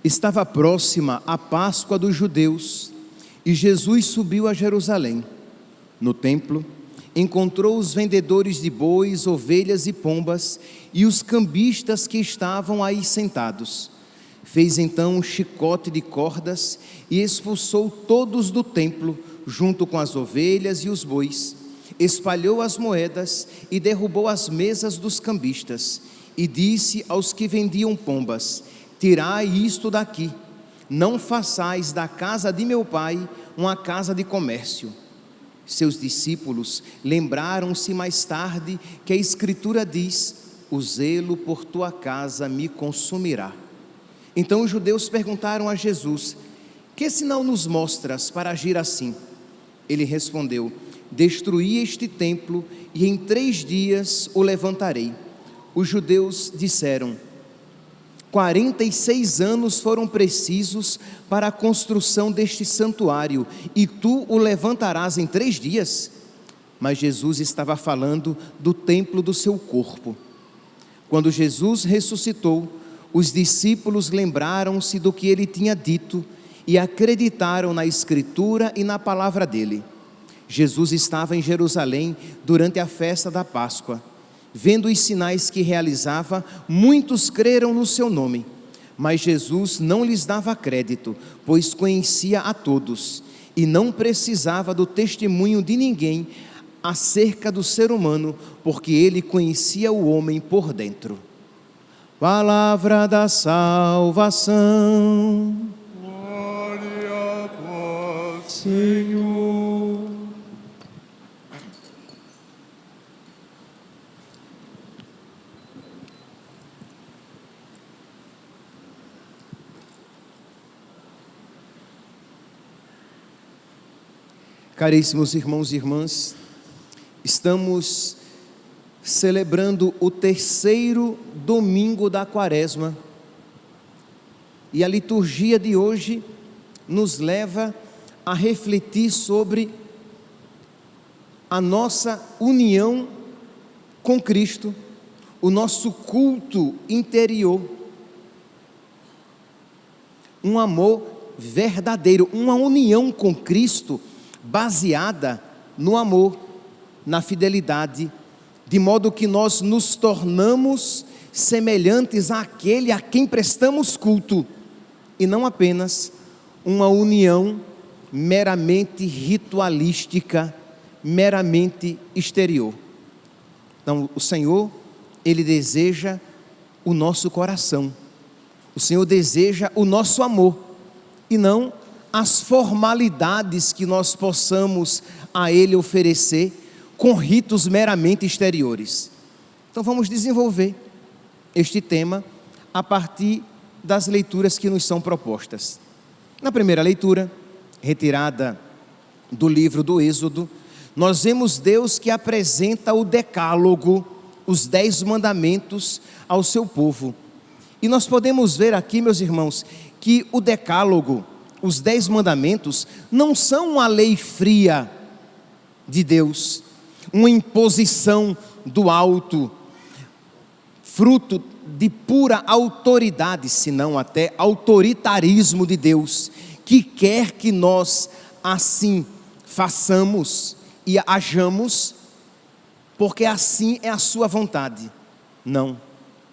Estava próxima a Páscoa dos judeus e Jesus subiu a Jerusalém. No templo, encontrou os vendedores de bois, ovelhas e pombas e os cambistas que estavam aí sentados. Fez então um chicote de cordas e expulsou todos do templo, junto com as ovelhas e os bois. Espalhou as moedas e derrubou as mesas dos cambistas. E disse aos que vendiam pombas: tirai isto daqui, não façais da casa de meu pai uma casa de comércio. Seus discípulos lembraram-se mais tarde que a Escritura diz: o zelo por tua casa me consumirá. Então os judeus perguntaram a Jesus: que sinal nos mostras para agir assim? Ele respondeu: destruí este templo e em 3 dias o levantarei. Os judeus disseram: 46 anos foram precisos para a construção deste santuário, e tu o levantarás em 3 dias? Mas Jesus estava falando do templo do seu corpo. Quando Jesus ressuscitou, os discípulos lembraram-se do que ele tinha dito e acreditaram na Escritura e na palavra dele. Jesus estava em Jerusalém durante a festa da Páscoa. Vendo os sinais que realizava, muitos creram no seu nome. Mas Jesus não lhes dava crédito, pois conhecia a todos e não precisava do testemunho de ninguém acerca do ser humano, porque ele conhecia o homem por dentro. Palavra da salvação. Glória a vós, Senhor. Caríssimos irmãos e irmãs, estamos celebrando o 3º domingo da Quaresma e a liturgia de hoje nos leva a refletir sobre a nossa união com Cristo, o nosso culto interior, um amor verdadeiro, uma união com Cristo baseada no amor, na fidelidade, de modo que nós nos tornamos semelhantes àquele a quem prestamos culto, e não apenas uma união meramente ritualística, meramente exterior. Então, o Senhor, Ele deseja o nosso coração, o Senhor deseja o nosso amor, e não as formalidades que nós possamos a Ele oferecer com ritos meramente exteriores. Então vamos desenvolver este tema a partir das leituras que nos são propostas. Na primeira leitura, retirada do livro do Êxodo, nós vemos Deus que apresenta o decálogo, os 10 mandamentos ao seu povo. E nós podemos ver aqui, meus irmãos, que o decálogo, os 10 mandamentos, não são uma lei fria de Deus, uma imposição do alto, fruto de pura autoridade, senão até autoritarismo de Deus, que quer que nós assim façamos e hajamos, porque assim é a sua vontade. Não,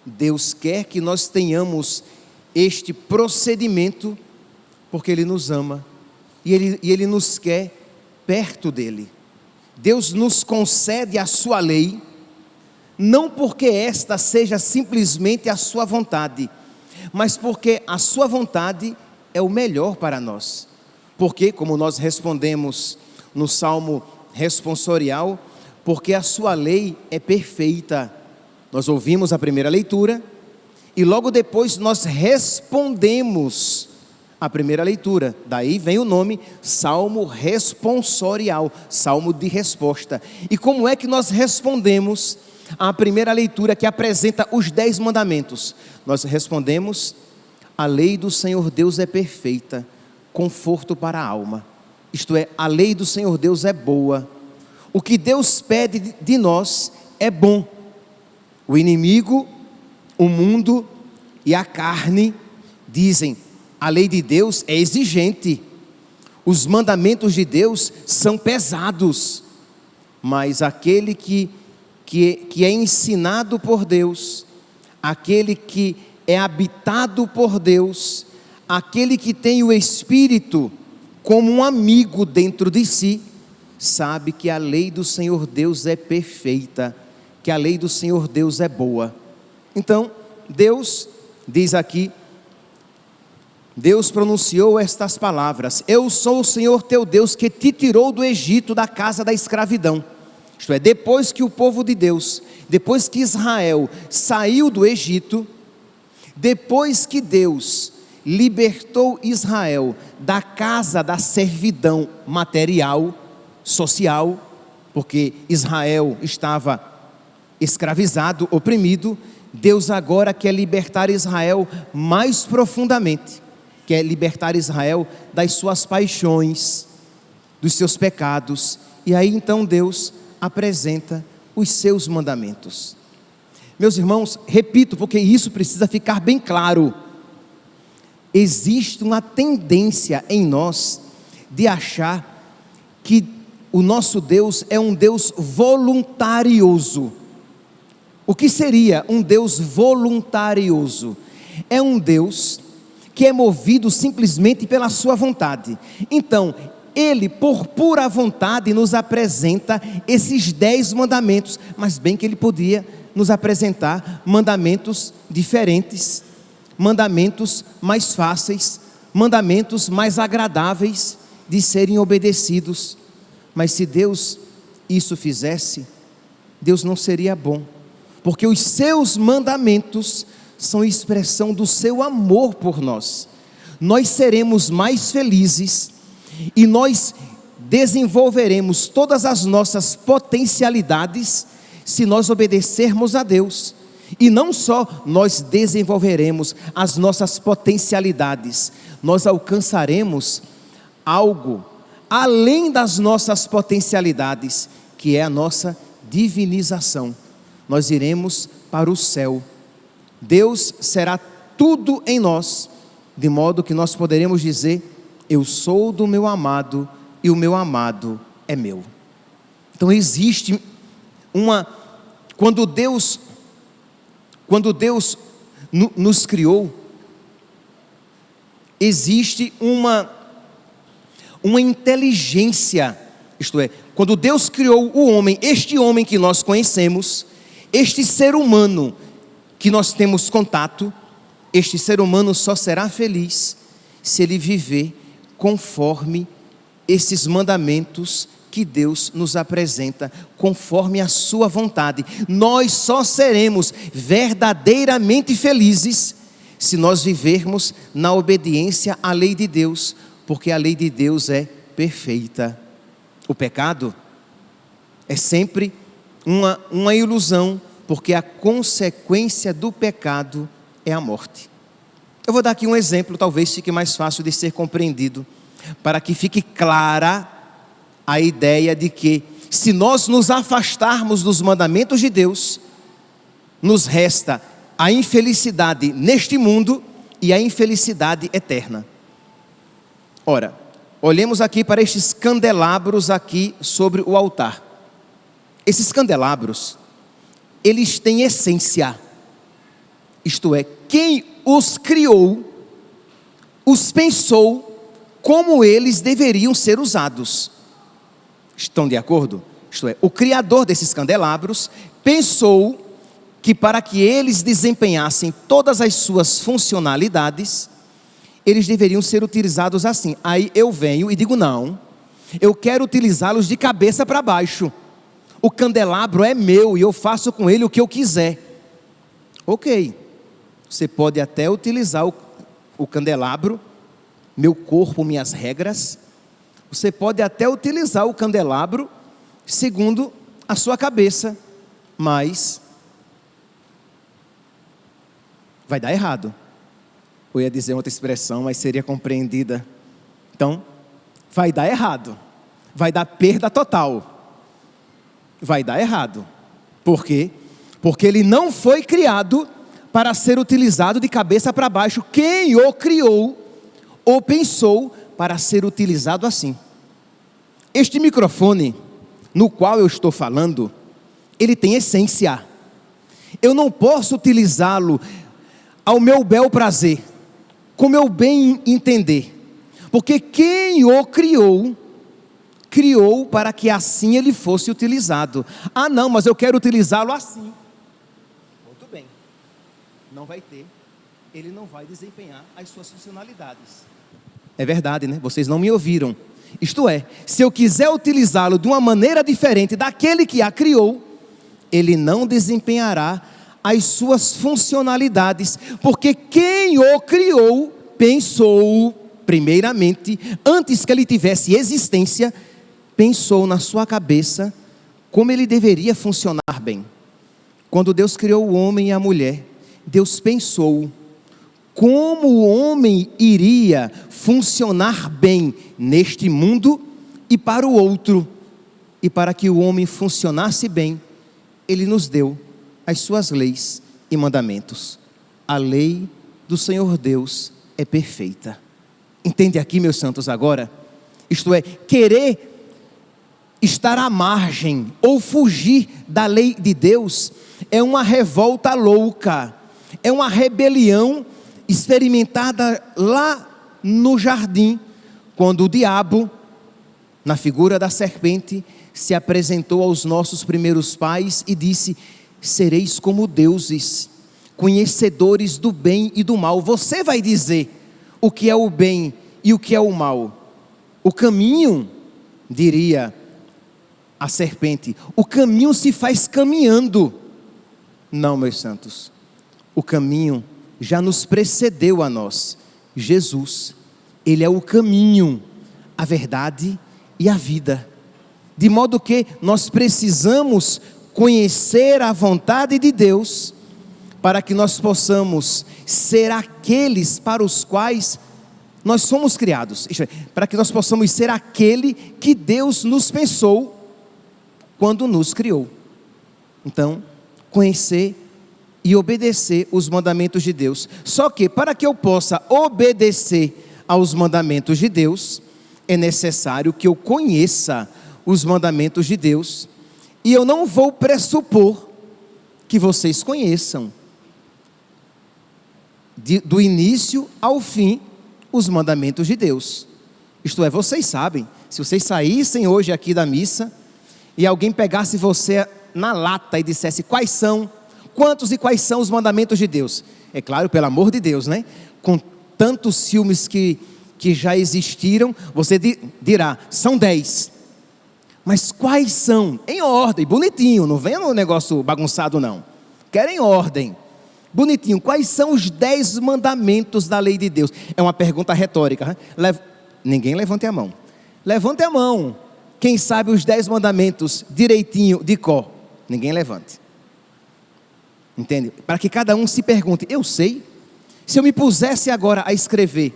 Deus quer que nós tenhamos este procedimento, porque Ele nos ama e Ele nos quer perto dEle. Deus nos concede a sua lei, não porque esta seja simplesmente a sua vontade, mas porque a sua vontade é o melhor para nós. Porque, como nós respondemos no Salmo responsorial, porque a sua lei é perfeita. Nós ouvimos a primeira leitura e logo depois nós respondemos a primeira leitura, daí vem o nome Salmo responsorial, Salmo de resposta. E como é que nós respondemos à primeira leitura que apresenta os 10 mandamentos? Nós respondemos: a lei do Senhor Deus é perfeita, conforto para a alma. Isto é, a lei do Senhor Deus é boa. O que Deus pede de nós é bom. O inimigo, o mundo e a carne dizem: A lei de Deus é exigente. Os mandamentos de Deus são pesados. Mas aquele que é ensinado por Deus, aquele que é habitado por Deus, aquele que tem o Espírito como um amigo dentro de si, sabe que a lei do Senhor Deus é perfeita, que a lei do Senhor Deus é boa. Então, Deus diz aqui, Deus pronunciou estas palavras: eu sou o Senhor teu Deus que te tirou do Egito, da casa da escravidão. Isto é, depois que o povo de Deus, depois que Israel saiu do Egito, depois que Deus libertou Israel da casa da servidão material, social, porque Israel estava escravizado, oprimido, Deus agora quer libertar Israel mais profundamente, quer libertar Israel das suas paixões, dos seus pecados, e aí então Deus apresenta os seus mandamentos. Meus irmãos, repito, porque isso precisa ficar bem claro, existe uma tendência em nós de achar que o nosso Deus é um Deus voluntarioso. O que seria um Deus voluntarioso? É um Deus que é movido simplesmente pela sua vontade. Então, Ele, por pura vontade, nos apresenta esses 10 mandamentos, mas bem que Ele podia nos apresentar mandamentos diferentes, mandamentos mais fáceis, mandamentos mais agradáveis de serem obedecidos. Mas se Deus isso fizesse, Deus não seria bom, porque os seus mandamentos são expressão do seu amor por nós. Nós seremos mais felizes e nós desenvolveremos todas as nossas potencialidades se nós obedecermos a Deus. E não só nós desenvolveremos as nossas potencialidades, nós alcançaremos algo além das nossas potencialidades, que é a nossa divinização. Nós iremos para o céu. Deus será tudo em nós, de modo que nós poderemos dizer: eu sou do meu amado e o meu amado é meu. Então existe quando Deus nos criou, existe uma inteligência, isto é, quando Deus criou o homem, este homem que nós conhecemos, este ser humano que nós temos contato, este ser humano só será feliz se ele viver conforme esses mandamentos que Deus nos apresenta, conforme a sua vontade. Nós só seremos verdadeiramente felizes se nós vivermos na obediência à lei de Deus, porque a lei de Deus é perfeita. O pecado é sempre uma ilusão, porque a consequência do pecado é a morte. Eu vou dar aqui um exemplo, talvez fique mais fácil de ser compreendido, para que fique clara a ideia de que, se nós nos afastarmos dos mandamentos de Deus, nos resta a infelicidade neste mundo e a infelicidade eterna. Ora, olhemos aqui para estes candelabros aqui sobre o altar. Esses candelabros, eles têm essência, isto é, quem os criou, os pensou como eles deveriam ser usados. Estão de acordo? Isto é, o criador desses candelabros pensou que para que eles desempenhassem todas as suas funcionalidades, eles deveriam ser utilizados assim. Aí eu venho e digo: não, eu quero utilizá-los de cabeça para baixo. O candelabro é meu e eu faço com ele o que eu quiser. Ok, você pode até utilizar o candelabro, meu corpo, minhas regras. Você pode até utilizar o candelabro segundo a sua cabeça, mas vai dar errado. Eu ia dizer outra expressão, mas seria compreendida. Então, vai dar errado. Vai dar perda total. Vai dar errado. Por quê? Porque ele não foi criado para ser utilizado de cabeça para baixo. Quem o criou ou pensou para ser utilizado assim. Este microfone, no qual eu estou falando, ele tem essência. Eu não posso utilizá-lo ao meu bel prazer, como eu bem entender, porque quem o criou para que assim ele fosse utilizado. Ah não, mas eu quero utilizá-lo assim. Muito bem, não vai ter, ele não vai desempenhar as suas funcionalidades. É verdade, né? Vocês não me ouviram. Isto é, se eu quiser utilizá-lo de uma maneira diferente daquele que a criou, ele não desempenhará as suas funcionalidades, porque quem o criou, pensou, primeiramente, antes que ele tivesse existência, pensou na sua cabeça como ele deveria funcionar bem. Quando Deus criou o homem e a mulher, Deus pensou como o homem iria funcionar bem neste mundo e para o outro. E para que o homem funcionasse bem, Ele nos deu as suas leis e mandamentos. A lei do Senhor Deus é perfeita. Entende aqui, meus santos, agora? Isto é, querer estar à margem ou fugir da lei de Deus é uma revolta louca, é uma rebelião experimentada lá no jardim, quando o diabo, na figura da serpente, se apresentou aos nossos primeiros pais e disse: sereis como deuses, conhecedores do bem e do mal. Você vai dizer o que é o bem e o que é o mal. O caminho, diria a serpente, o caminho se faz caminhando. Não, meus santos, o caminho já nos precedeu a nós. Jesus, Ele é o caminho, a verdade e a vida. De modo que nós precisamos conhecer a vontade de Deus, para que nós possamos ser aqueles para os quais nós somos criados. Isto é, para que nós possamos ser aquele que Deus nos pensou quando nos criou. Então, conhecer e obedecer os mandamentos de Deus. Só que para que eu possa obedecer aos mandamentos de Deus, é necessário que eu conheça os mandamentos de Deus, e eu não vou pressupor que vocês conheçam do início ao fim os mandamentos de Deus. Isto é, vocês sabem, se vocês saíssem hoje aqui da missa e alguém pegasse você na lata e dissesse quantos e quais são os mandamentos de Deus, é claro, pelo amor de Deus, né? Com tantos filmes que já existiram, você dirá, são 10. Mas quais são? Em ordem, bonitinho, não venha no negócio bagunçado não. Quero em ordem, bonitinho. Quais são os 10 mandamentos da lei de Deus? É uma pergunta retórica. Ninguém levante a mão. Levante a mão. Quem sabe os 10 mandamentos direitinho, de cor? Ninguém levante. Entende? Para que cada um se pergunte, eu sei? Se eu me pusesse agora a escrever,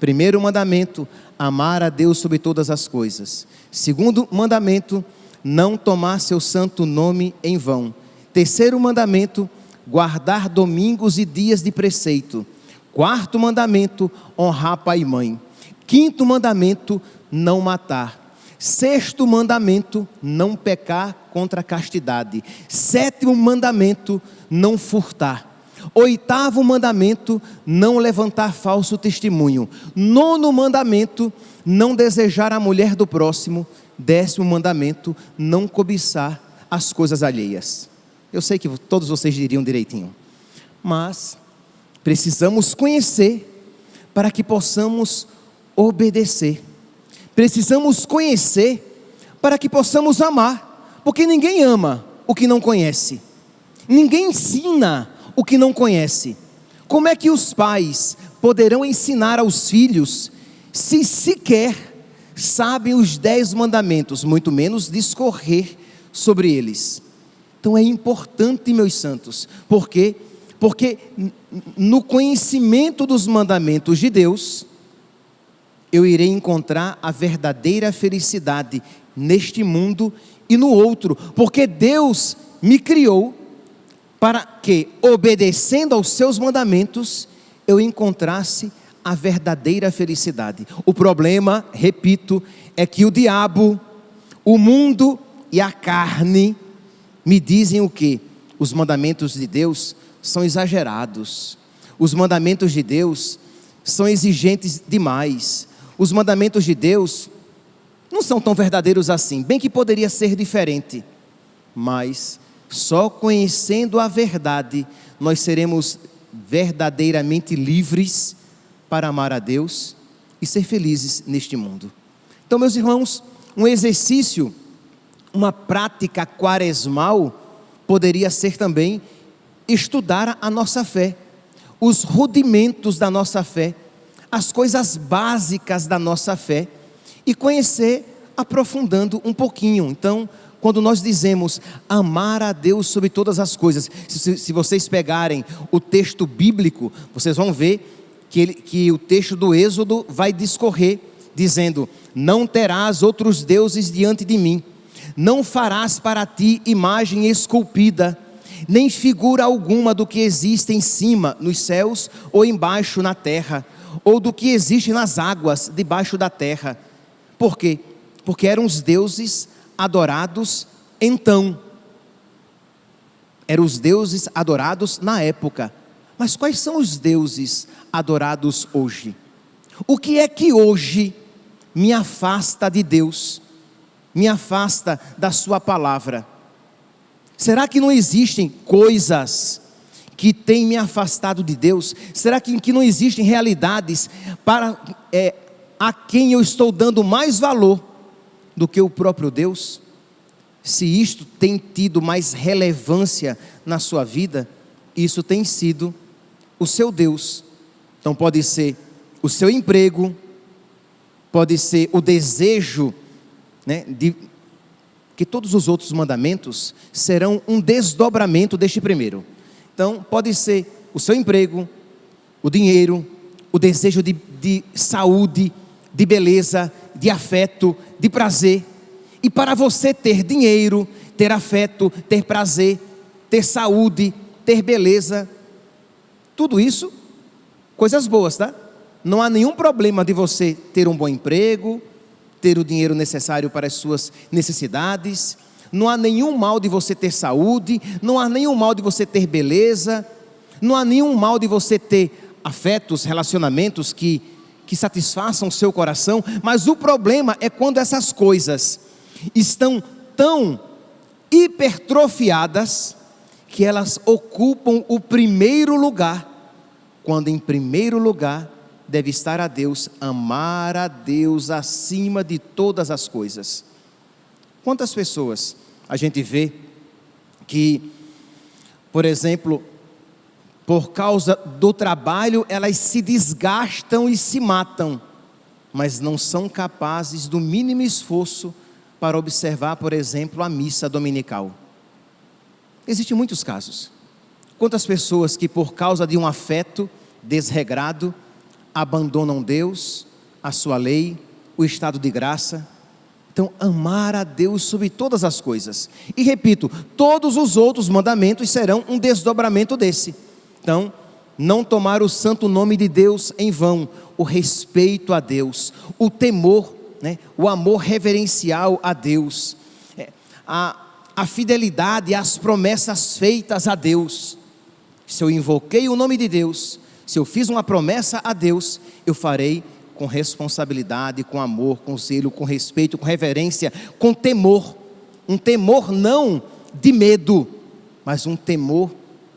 primeiro mandamento, amar a Deus sobre todas as coisas. Segundo mandamento, não tomar seu santo nome em vão. Terceiro mandamento, guardar domingos e dias de preceito. Quarto mandamento, honrar pai e mãe. Quinto mandamento, não matar. Sexto mandamento, não pecar contra a castidade. Sétimo mandamento, não furtar. Oitavo mandamento, não levantar falso testemunho. Nono mandamento, não desejar a mulher do próximo. Décimo mandamento, não cobiçar as coisas alheias. Eu sei que todos vocês diriam direitinho, mas precisamos conhecer para que possamos obedecer. Precisamos conhecer para que possamos amar, porque ninguém ama o que não conhece. Ninguém ensina o que não conhece. Como é que os pais poderão ensinar aos filhos se sequer sabem os 10 mandamentos, muito menos discorrer sobre eles? Então é importante, meus santos, porque no conhecimento dos mandamentos de Deus, eu irei encontrar a verdadeira felicidade neste mundo e no outro, porque Deus me criou para que, obedecendo aos seus mandamentos, eu encontrasse a verdadeira felicidade. O problema, repito, é que o diabo, o mundo e a carne me dizem o quê? Os mandamentos de Deus são exagerados. Os mandamentos de Deus são exigentes demais. Os mandamentos de Deus não são tão verdadeiros assim. Bem que poderia ser diferente. Mas só conhecendo a verdade, nós seremos verdadeiramente livres para amar a Deus e ser felizes neste mundo. Então, meus irmãos, um exercício, uma prática quaresmal poderia ser também estudar a nossa fé, os rudimentos da nossa fé, as coisas básicas da nossa fé e conhecer aprofundando um pouquinho. Então, quando nós dizemos amar a Deus sobre todas as coisas, se vocês pegarem o texto bíblico, vocês vão ver que o texto do Êxodo vai discorrer, dizendo: não terás outros deuses diante de mim, não farás para ti imagem esculpida, nem figura alguma do que existe em cima, nos céus, ou embaixo na terra, ou do que existe nas águas, debaixo da terra. Por quê? Porque eram os deuses adorados então. Eram os deuses adorados na época. Mas quais são os deuses adorados hoje? O que é que hoje me afasta de Deus? Me afasta da sua palavra? Será que não existem coisas que têm me afastado de Deus? Será que não existem realidades a quem eu estou dando mais valor do que o próprio Deus? Se isto tem tido mais relevância na sua vida, isso tem sido o seu Deus. Então pode ser o seu emprego, pode ser o desejo, que todos os outros mandamentos serão um desdobramento deste primeiro. Então pode ser o seu emprego, o dinheiro, o desejo de saúde, de beleza, de afeto, de prazer. E para você ter dinheiro, ter afeto, ter prazer, ter saúde, ter beleza, tudo isso, coisas boas, tá? Não há nenhum problema de você ter um bom emprego, ter o dinheiro necessário para as suas necessidades. Não há nenhum mal de você ter saúde, não há nenhum mal de você ter beleza, não há nenhum mal de você ter afetos, relacionamentos que satisfaçam o seu coração. Mas o problema é quando essas coisas estão tão hipertrofiadas que elas ocupam o primeiro lugar, quando em primeiro lugar deve estar a Deus, amar a Deus acima de todas as coisas. Quantas pessoas a gente vê que, por exemplo, por causa do trabalho, elas se desgastam e se matam, mas não são capazes do mínimo esforço para observar, por exemplo, a missa dominical. Existem muitos casos. Quantas pessoas que por causa de um afeto desregrado, abandonam Deus, a sua lei, o estado de graça. Então, amar a Deus sobre todas as coisas. E repito, todos os outros mandamentos serão um desdobramento desse. Então, não tomar o santo nome de Deus em vão, o respeito a Deus, o temor, o amor reverencial a Deus, a fidelidade às promessas feitas a Deus. Se eu invoquei o nome de Deus, se eu fiz uma promessa a Deus, eu farei com responsabilidade, com amor, com zelo, com respeito, com reverência, com temor. Um temor não de medo, mas um temor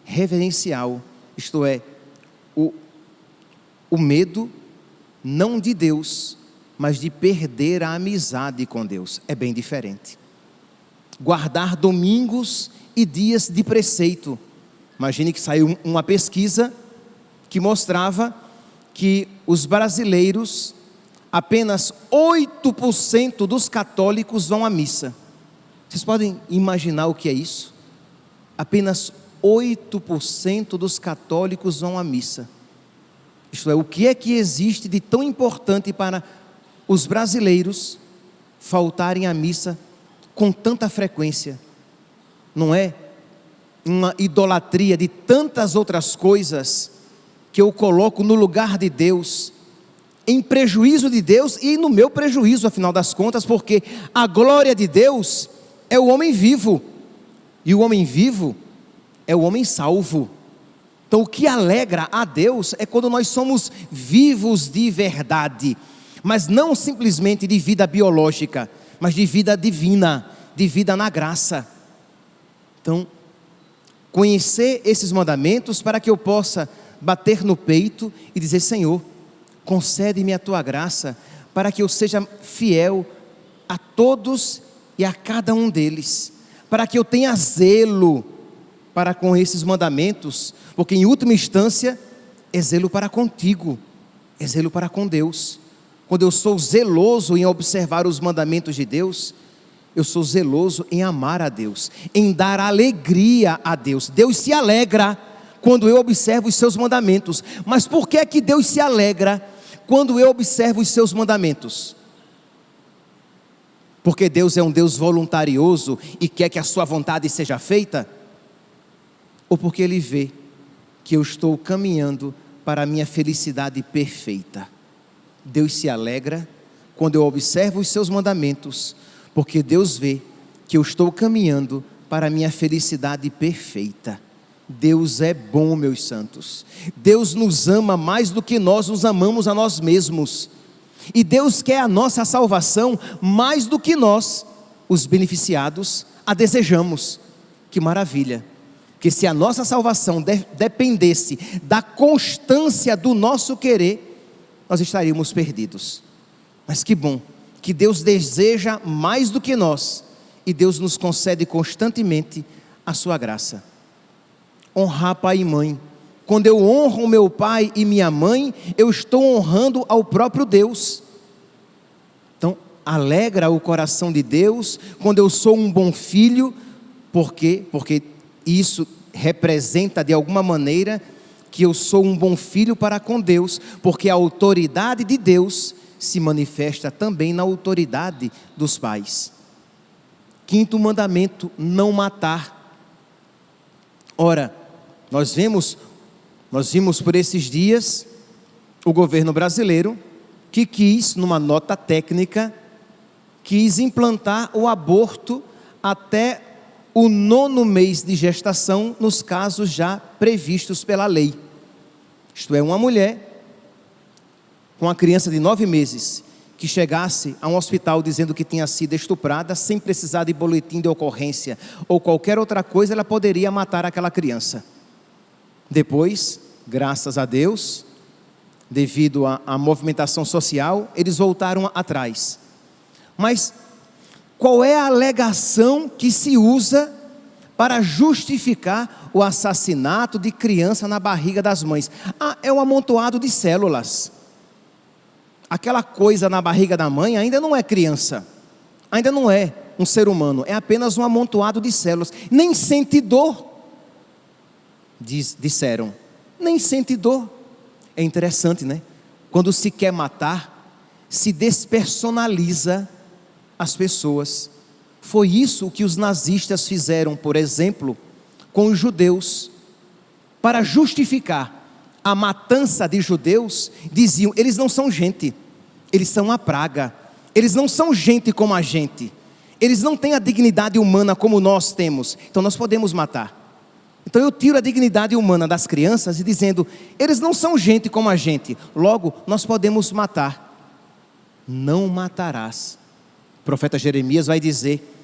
reverencial. Isto é, o medo não de Deus, mas de perder a amizade com Deus. É bem diferente. Guardar domingos e dias de preceito. Imagine que saiu uma pesquisa que mostrava que os brasileiros, apenas 8% dos católicos vão à missa. Vocês podem imaginar o que é isso? Apenas 8% dos católicos vão à missa. Isto é, o que é que existe de tão importante para os brasileiros faltarem à missa com tanta frequência? Não é uma idolatria de tantas outras coisas que eu coloco no lugar de Deus, em prejuízo de Deus e no meu prejuízo, afinal das contas, porque a glória de Deus é o homem vivo, e o homem vivo é o homem salvo. Então o que alegra a Deus é quando nós somos vivos de verdade, mas não simplesmente de vida biológica, mas de vida divina, de vida na graça. Então, conhecer esses mandamentos para que eu possa bater no peito e dizer: Senhor, concede-me a tua graça para que eu seja fiel a todos e a cada um deles, para que eu tenha zelo para com esses mandamentos, porque em última instância é zelo para contigo, é zelo para com Deus. Quando eu sou zeloso em observar os mandamentos de Deus, eu sou zeloso em amar a Deus, em dar alegria a Deus. Deus se alegra quando eu observo os seus mandamentos. Mas por que é que Deus se alegra quando eu observo os seus mandamentos? Porque Deus é um Deus voluntarioso e quer que a sua vontade seja feita? Ou porque Ele vê que eu estou caminhando para a minha felicidade perfeita? Deus se alegra quando eu observo os seus mandamentos, porque Deus vê que eu estou caminhando para a minha felicidade perfeita. Deus é bom, meus santos. Deus nos ama mais do que nós nos amamos a nós mesmos. E Deus quer a nossa salvação mais do que nós, os beneficiados, a desejamos. Que maravilha! Porque se a nossa salvação dependesse da constância do nosso querer, nós estaríamos perdidos. Mas que bom, que Deus deseja mais do que nós, e Deus nos concede constantemente a sua graça. Honrar pai e mãe. Quando eu honro o meu pai e minha mãe, eu estou honrando ao próprio Deus. Então, alegra o coração de Deus quando eu sou um bom filho. Por quê? Porque isso representa de alguma maneira que eu sou um bom filho para com Deus, porque a autoridade de Deus se manifesta também na autoridade dos pais. Quinto mandamento: não matar. Ora, nós vimos por esses dias o governo brasileiro que quis, numa nota técnica, quis implantar o aborto até o 9º mês de gestação, nos casos já previstos pela lei. Isto é, uma mulher com uma criança de 9 meses, que chegasse a um hospital dizendo que tinha sido estuprada, sem precisar de boletim de ocorrência ou qualquer outra coisa, ela poderia matar aquela criança. Depois, graças a Deus, devido à movimentação social, eles voltaram atrás. Mas qual é a alegação que se usa para justificar o assassinato de criança na barriga das mães? É um amontoado de células. Aquela coisa na barriga da mãe ainda não é criança, ainda não é um ser humano, é apenas um amontoado de células. Nem sente dor, disseram, nem sente dor. É interessante, né? Quando se quer matar, se despersonaliza as pessoas. Foi isso que os nazistas fizeram, por exemplo, com os judeus. Para justificar a matança de judeus, diziam: eles não são gente, eles são uma praga, eles não são gente como a gente, eles não têm a dignidade humana como nós temos, então nós podemos matar. Então eu tiro a dignidade humana das crianças e dizendo: eles não são gente como a gente, logo nós podemos matar. Não matarás. O profeta Jeremias vai dizer: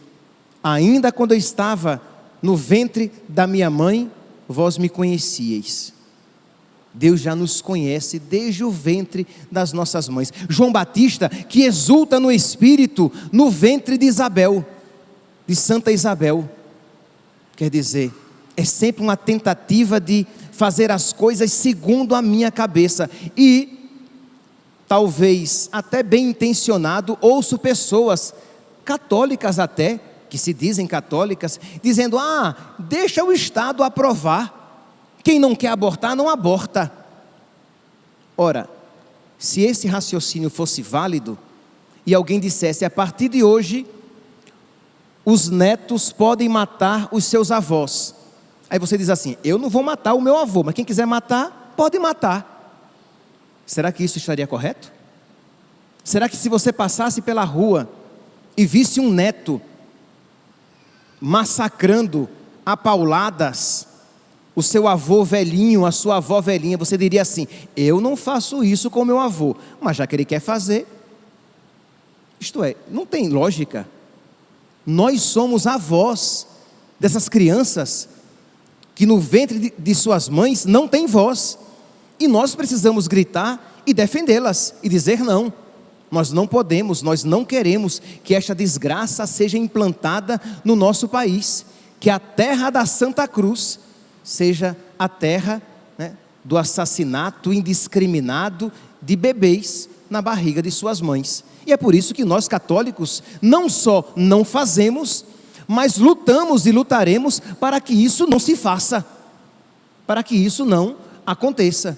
ainda quando eu estava no ventre da minha mãe, vós me conhecieis. Deus já nos conhece desde o ventre das nossas mães. João Batista, que exulta no Espírito, no ventre de Isabel, de Santa Isabel. Quer dizer, é sempre uma tentativa de fazer as coisas segundo a minha cabeça. E, talvez até bem intencionado, ouço pessoas católicas até, que se dizem católicas, dizendo: deixa o Estado aprovar. Quem não quer abortar, não aborta. Ora, se esse raciocínio fosse válido, e alguém dissesse: a partir de hoje, os netos podem matar os seus avós. Aí você diz assim: eu não vou matar o meu avô, mas quem quiser matar, pode matar. Será que isso estaria correto? Será que se você passasse pela rua e visse um neto massacrando a pauladas o seu avô velhinho, a sua avó velhinha, você diria assim: eu não faço isso com meu avô, mas já que ele quer fazer, isto é, não tem lógica. Nós somos avós dessas crianças que no ventre de suas mães não têm voz, e nós precisamos gritar e defendê-las e dizer não. Nós não podemos, nós não queremos que esta desgraça seja implantada no nosso país, que a terra da Santa Cruz seja a terra, né, do assassinato indiscriminado de bebês na barriga de suas mães. E é por isso que nós católicos não só não fazemos, mas lutamos e lutaremos para que isso não se faça, para que isso não aconteça.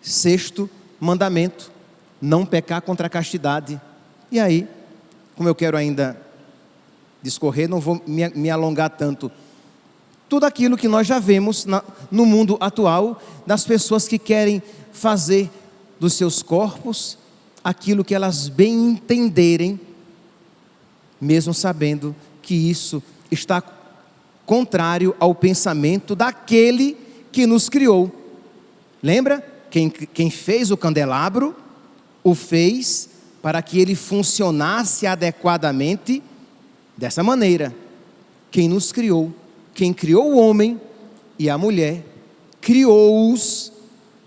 Sexto mandamento: não pecar contra a castidade. E aí, como eu quero ainda discorrer, não vou me alongar tanto. Tudo aquilo que nós já vemos no mundo atual, das pessoas que querem fazer dos seus corpos aquilo que elas bem entenderem, mesmo sabendo que isso está contrário ao pensamento daquele que nos criou. Lembra? Quem fez o candelabro, o fez para que ele funcionasse adequadamente dessa maneira. Quem nos criou, quem criou o homem e a mulher, criou-os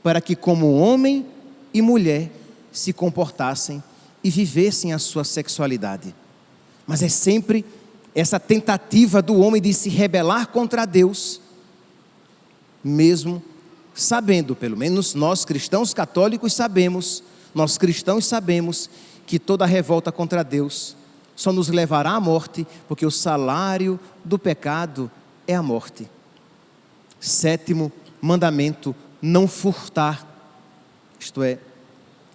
para que como homem e mulher se comportassem e vivessem a sua sexualidade. Mas é sempre essa tentativa do homem de se rebelar contra Deus, mesmo sabendo, pelo menos nós cristãos católicos sabemos, nós cristãos sabemos que toda revolta contra Deus só nos levará à morte, porque o salário do pecado é a morte. Sétimo mandamento: não furtar, isto é,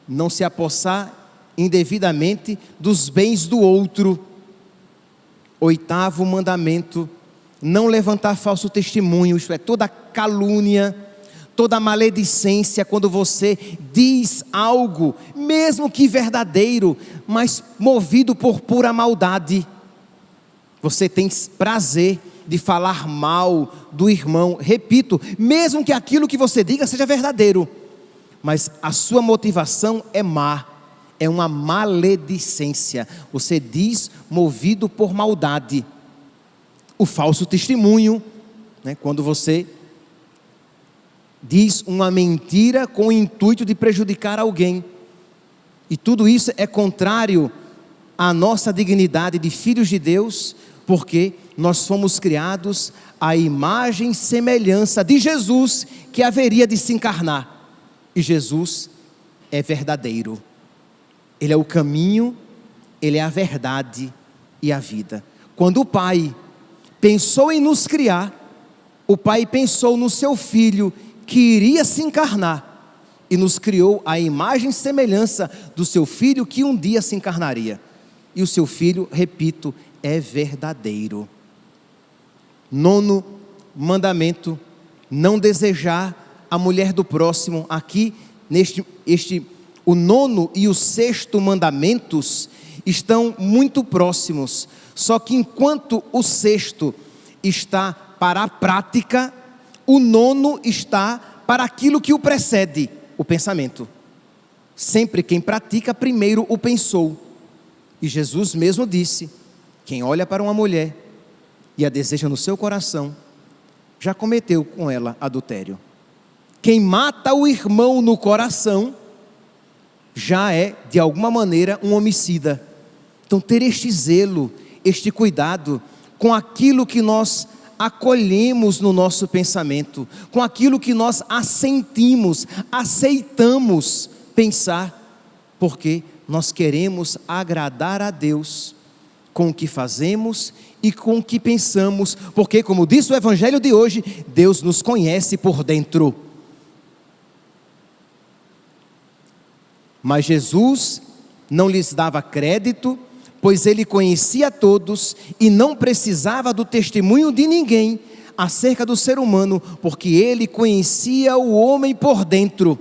não se apossar indevidamente dos bens do outro. Oitavo mandamento: não levantar falso testemunho, isto é, toda calúnia, toda maledicência, quando você diz algo, mesmo que verdadeiro, mas movido por pura maldade, você tem prazer de falar mal do irmão. Repito, mesmo que aquilo que você diga seja verdadeiro, mas a sua motivação é má, é uma maledicência, você diz movido por maldade. O falso testemunho, né, quando você diz uma mentira com o intuito de prejudicar alguém, e tudo isso é contrário à nossa dignidade de filhos de Deus, porque nós fomos criados à imagem e semelhança de Jesus, que haveria de se encarnar. E Jesus é verdadeiro, Ele é o caminho, Ele é a verdade e a vida. Quando o Pai pensou em nos criar, o Pai pensou no seu Filho, que iria se encarnar, e nos criou à imagem e semelhança do seu Filho, que um dia se encarnaria. E o seu Filho, repito, é verdadeiro. Nono mandamento: não desejar a mulher do próximo. Aqui, o nono e o sexto mandamentos estão muito próximos, só que enquanto o sexto está para a prática, o nono está para aquilo que o precede, o pensamento. Sempre quem pratica primeiro o pensou. E Jesus mesmo disse: quem olha para uma mulher e a deseja no seu coração, já cometeu com ela adultério. Quem mata o irmão no coração, já é de alguma maneira um homicida. Então ter este zelo, este cuidado com aquilo que nós acolhemos no nosso pensamento, com aquilo que nós assentimos, aceitamos pensar, porque nós queremos agradar a Deus com o que fazemos e com o que pensamos, porque, como diz o Evangelho de hoje, Deus nos conhece por dentro. Mas Jesus não lhes dava crédito, pois Ele conhecia todos e não precisava do testemunho de ninguém acerca do ser humano, porque Ele conhecia o homem por dentro.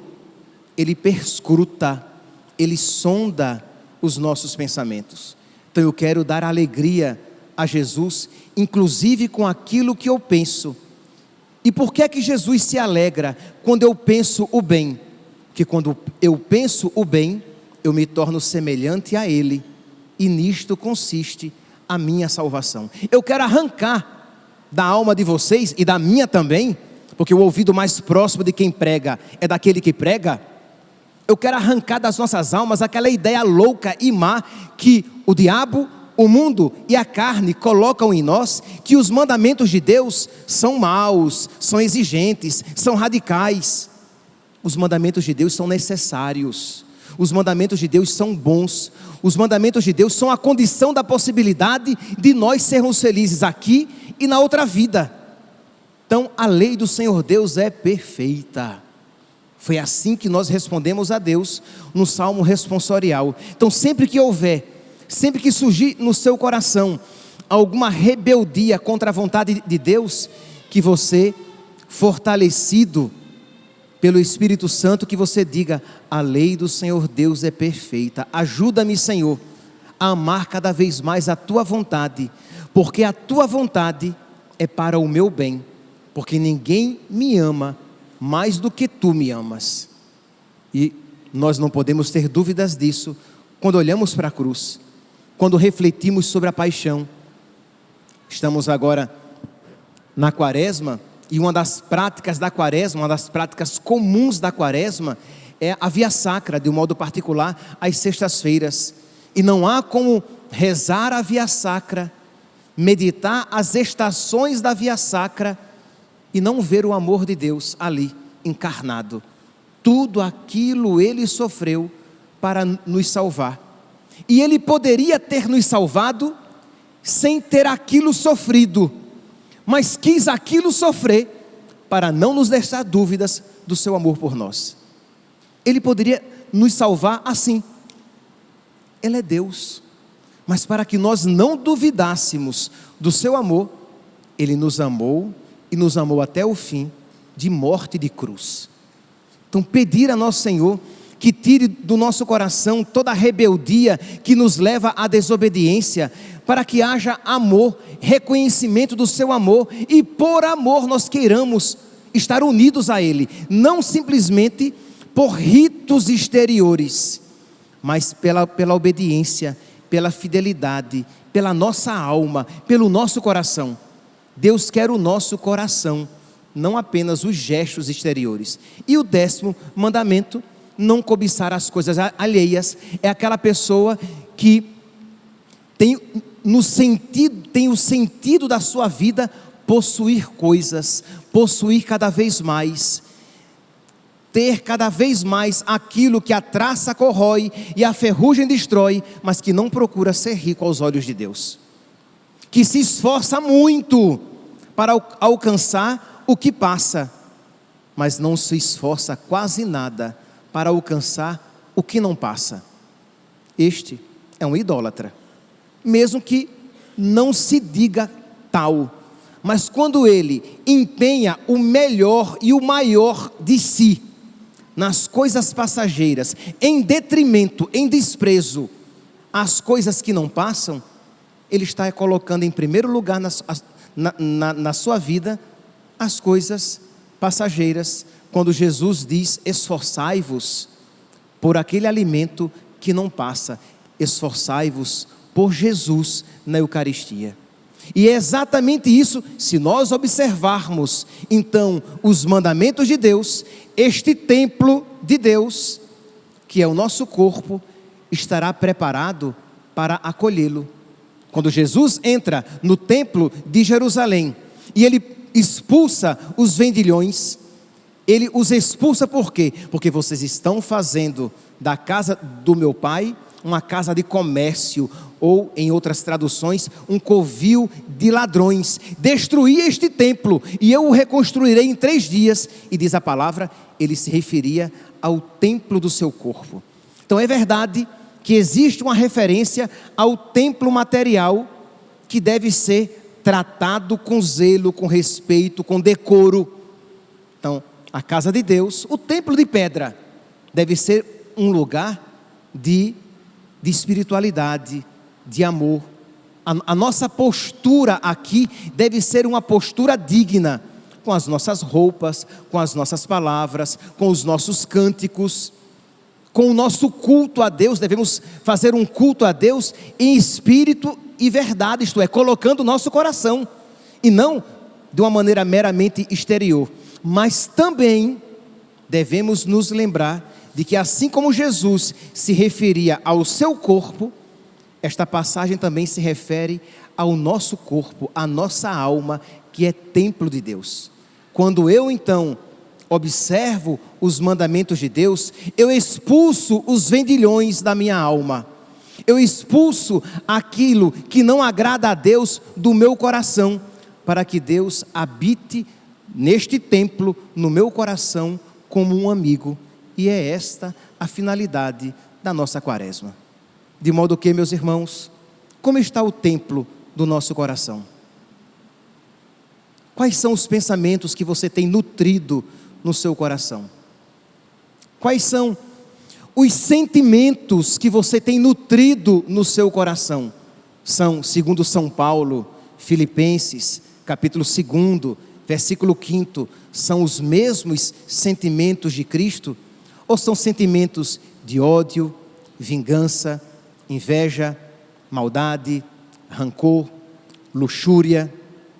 Ele perscruta Ele sonda os nossos pensamentos. Então eu quero dar alegria a Jesus, inclusive com aquilo que eu penso. E por que é que Jesus se alegra quando eu penso o bem? Porque quando eu penso o bem, eu me torno semelhante a Ele, e nisto consiste a minha salvação. Eu quero arrancar da alma de vocês e da minha também, porque o ouvido mais próximo de quem prega é daquele que prega. Eu quero arrancar das nossas almas aquela ideia louca e má que o diabo, o mundo e a carne colocam em nós, que os mandamentos de Deus são maus, são exigentes, são radicais. Os mandamentos de Deus são necessários, os mandamentos de Deus são bons, os mandamentos de Deus são a condição da possibilidade de nós sermos felizes aqui e na outra vida. Então a lei do Senhor Deus é perfeita. Foi assim que nós respondemos a Deus no Salmo responsorial. Então sempre que surgir no seu coração alguma rebeldia contra a vontade de Deus, que você, fortalecido pelo Espírito Santo, que você diga: a lei do Senhor Deus é perfeita. Ajuda-me, Senhor, a amar cada vez mais a tua vontade, porque a tua vontade é para o meu bem, porque ninguém me ama mais do que tu me amas. E nós não podemos ter dúvidas disso quando olhamos para a cruz, quando refletimos sobre a paixão. Estamos agora na quaresma, e uma das práticas da quaresma, uma das práticas comuns da quaresma, é a via sacra, de um modo particular, às sextas-feiras. E não há como rezar a via sacra, meditar as estações da via sacra, e não ver o amor de Deus ali, encarnado. Tudo aquilo Ele sofreu para nos salvar. E Ele poderia ter nos salvado sem ter aquilo sofrido, mas quis aquilo sofrer para não nos deixar dúvidas do seu amor por nós. Ele poderia nos salvar assim. Ele é Deus, mas para que nós não duvidássemos do seu amor, Ele nos amou, e nos amou até o fim, de morte de cruz. Então pedir a nosso Senhor que tire do nosso coração toda a rebeldia que nos leva à desobediência, para que haja amor, reconhecimento do seu amor, e por amor nós queiramos estar unidos a Ele, não simplesmente por ritos exteriores, mas pela obediência, pela fidelidade, pela nossa alma, pelo nosso coração. Deus quer o nosso coração, não apenas os gestos exteriores. E o 10º mandamento: não cobiçar as coisas alheias. É aquela pessoa que tem o sentido da sua vida possuir coisas, possuir cada vez mais, ter cada vez mais aquilo que a traça corrói e a ferrugem destrói, mas que não procura ser rico aos olhos de Deus, que se esforça muito para alcançar o que passa, mas não se esforça quase nada para alcançar o que não passa. Este é um idólatra, mesmo que não se diga tal, mas quando ele empenha o melhor e o maior de si nas coisas passageiras, em detrimento, em desprezo às coisas que não passam, ele está colocando em primeiro lugar na sua vida as coisas passageiras. Quando Jesus diz: esforçai-vos por aquele alimento que não passa, esforçai-vos por Jesus na Eucaristia. E é exatamente isso, se nós observarmos então os mandamentos de Deus, este templo de Deus, que é o nosso corpo, estará preparado para acolhê-lo. Quando Jesus entra no templo de Jerusalém e ele expulsa os vendilhões, ele os expulsa por quê? Porque vocês estão fazendo da casa do meu pai uma casa de comércio, ou em outras traduções, um covil de ladrões. Destruí este templo e eu o reconstruirei em 3 dias. E diz a palavra, ele se referia ao templo do seu corpo. Então é verdade que existe uma referência ao templo material, que deve ser tratado com zelo, com respeito, com decoro. Então a casa de Deus, o templo de pedra, deve ser um lugar de espiritualidade, de amor. A nossa postura aqui deve ser uma postura digna, com as nossas roupas, com as nossas palavras, com os nossos cânticos, com o nosso culto a Deus. Devemos fazer um culto a Deus em espírito e verdade, isto é, colocando o nosso coração, e não de uma maneira meramente exterior. Mas também devemos nos lembrar de que, assim como Jesus se referia ao seu corpo, esta passagem também se refere ao nosso corpo, à nossa alma, que é templo de Deus. Quando eu então observo os mandamentos de Deus, eu expulso os vendilhões da minha alma, eu expulso aquilo que não agrada a Deus do meu coração, para que Deus habite neste templo, no meu coração, como um amigo. E é esta a finalidade da nossa quaresma. De modo que, meus irmãos, como está o templo do nosso coração? Quais são os pensamentos que você tem nutrido no seu coração? Quais são os sentimentos que você tem nutrido no seu coração? São, segundo São Paulo, Filipenses, capítulo 2, versículo 5, são os mesmos sentimentos de Cristo? Ou são sentimentos de ódio, vingança, inveja, maldade, rancor, luxúria,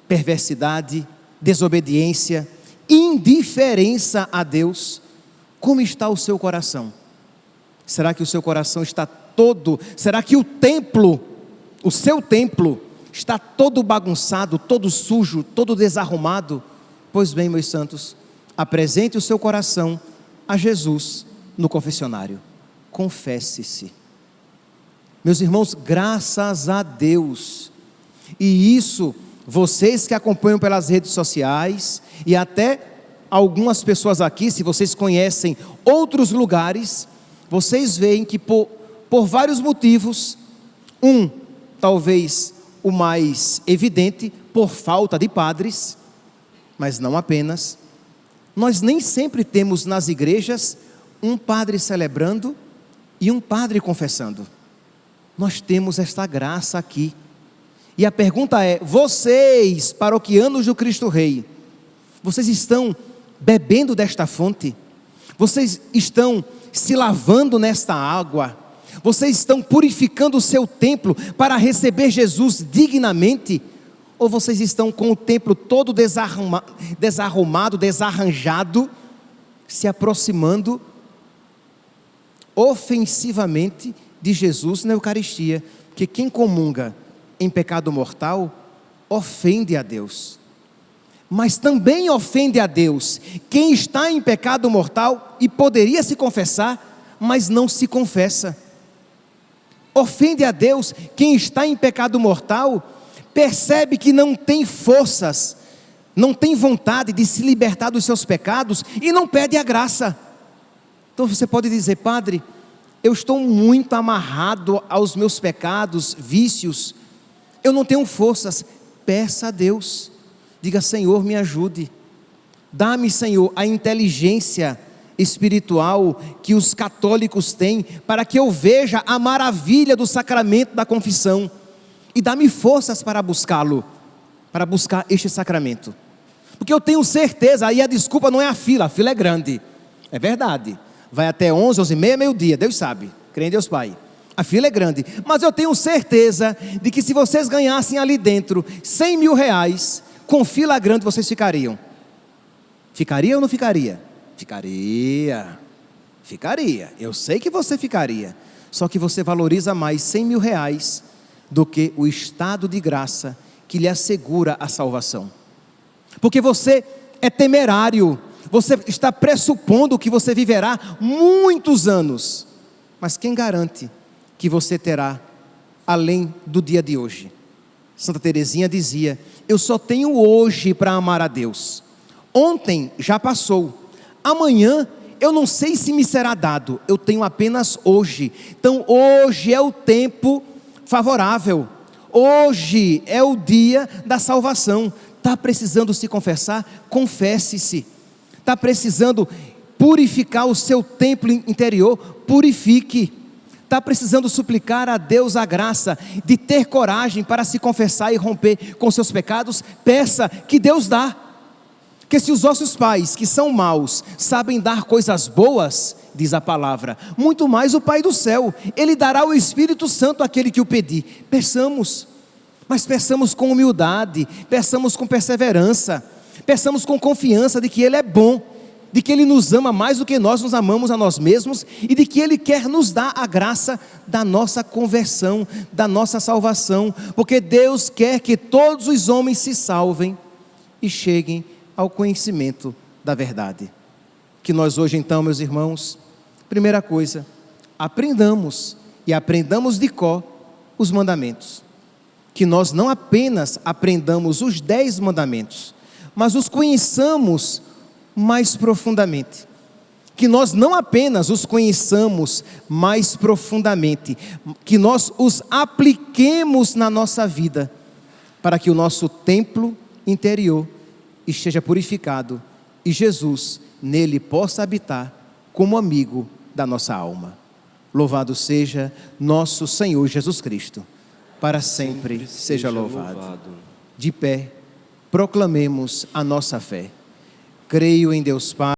perversidade, desobediência, indiferença a Deus? Como está o seu coração? Será que o seu coração está todo, será que o templo, o seu templo, está todo bagunçado, todo sujo, todo desarrumado? Pois bem, meus santos, apresente o seu coração a Jesus no confessionário. Confesse-se. Meus irmãos, graças a Deus, e isso, vocês que acompanham pelas redes sociais, e até algumas pessoas aqui, se vocês conhecem outros lugares, vocês veem que por vários motivos, talvez o mais evidente, por falta de padres, mas não apenas, nós nem sempre temos nas igrejas um padre celebrando e um padre confessando. Nós temos esta graça aqui. E a pergunta é: vocês, paroquianos do Cristo Rei, vocês estão bebendo desta fonte? Vocês estão se lavando nesta água? Vocês estão purificando o seu templo para receber Jesus dignamente? Ou vocês estão com o templo todo desarrumado, desarranjado, se aproximando ofensivamente de Jesus na Eucaristia? Porque quem comunga em pecado mortal ofende a Deus. Mas também ofende a Deus quem está em pecado mortal e poderia se confessar, mas não se confessa. Ofende a Deus quem está em pecado mortal, percebe que não tem forças, não tem vontade de se libertar dos seus pecados e não pede a graça. Então você pode dizer: padre, eu estou muito amarrado aos meus pecados, vícios, eu não tenho forças. Peça a Deus, diga: Senhor, me ajude, dá-me, Senhor, a inteligência espiritual que os católicos têm, para que eu veja a maravilha do sacramento da confissão, e dá-me forças para buscá-lo, para buscar este sacramento, porque eu tenho certeza, aí a desculpa não é a fila é grande, é verdade, vai até 11, 11h30, meio-dia, Deus sabe, crê em Deus Pai, a fila é grande, mas eu tenho certeza de que se vocês ganhassem ali dentro 100 mil reais, com fila grande vocês ficariam. Ficaria ou não ficaria? Ficaria, eu sei que você ficaria, só que você valoriza mais 100 mil reais do que o estado de graça que lhe assegura a salvação, porque você é temerário, você está pressupondo que você viverá muitos anos, mas quem garante que você terá além do dia de hoje? Santa Teresinha dizia: eu só tenho hoje para amar a Deus, ontem já passou, amanhã eu não sei se me será dado, eu tenho apenas hoje. Então hoje é o tempo favorável, hoje é o dia da salvação. Está precisando se confessar? Confesse-se. Está precisando purificar o seu templo interior? Purifique. está precisando suplicar a Deus a graça de ter coragem para se confessar e romper com seus pecados, peça que Deus dá. Porque se os vossos pais, que são maus, sabem dar coisas boas, diz a palavra, muito mais o Pai do céu, Ele dará o Espírito Santo àquele que o pedir. Peçamos, mas peçamos com humildade, peçamos com perseverança, peçamos com confiança de que Ele é bom, de que Ele nos ama mais do que nós nos amamos a nós mesmos, e de que Ele quer nos dar a graça da nossa conversão, da nossa salvação, porque Deus quer que todos os homens se salvem e cheguem ao conhecimento da verdade. Que nós hoje então, meus irmãos, primeira coisa, aprendamos de cor os mandamentos. Que nós não apenas aprendamos os 10 mandamentos, mas os conheçamos mais profundamente. Que nós não apenas os conheçamos mais profundamente, que nós os apliquemos na nossa vida, para que o nosso templo interior esteja purificado e Jesus nele possa habitar como amigo da nossa alma. Louvado seja nosso Senhor Jesus Cristo, para sempre seja louvado. De pé, proclamemos a nossa fé. Creio em Deus Pai.